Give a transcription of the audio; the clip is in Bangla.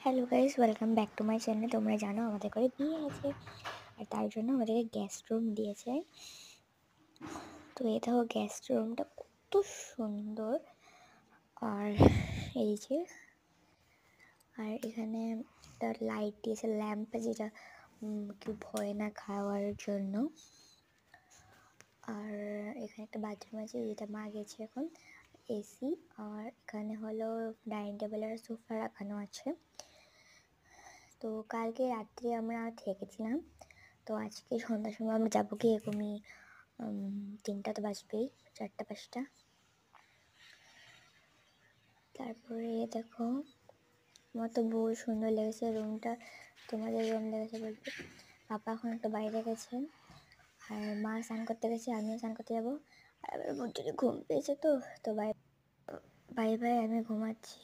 Hello guys, welcome back to my channel. তোমরা জানো আমাদের ঘরে বিয়ে আছে, আর তার জন্য আমাদেরকে গেস্ট রুম দিয়েছে। তো এই দেখো গেস্ট রুমটা কত সুন্দর। আর এই যে আর এখানে একটা লাইট দিয়েছে, ল্যাম্প, যেটা কেউ ভয় না খাওয়ার জন্য। আর এখানে একটা বাথরুম আছে, যেটা মা গেছে এখন। এসি। আর এখানে হলো ডাইনিং টেবিল আর সোফা রাখানো আছে। তো কালকে রাত্রে আমরা থেকেছিলাম। তো আজকে সন্ধ্যার সময় আমরা যাবো কি এরকমই 3টা তো বাজবেই, 4টা 5টা। তারপরে দেখো আমার তো বহু সুন্দর লেগেছে রুমটা। তোমাদের রুম লেগেছে বলবে। পাপা এখন একটু বাইরে গেছে, আর মা স্নান করতে গেছে, আমিও স্নান করতে যাবো। আর এবার যদি ঘুম পেয়েছে তো বাই বাই বাই, আমি ঘুমাচ্ছি।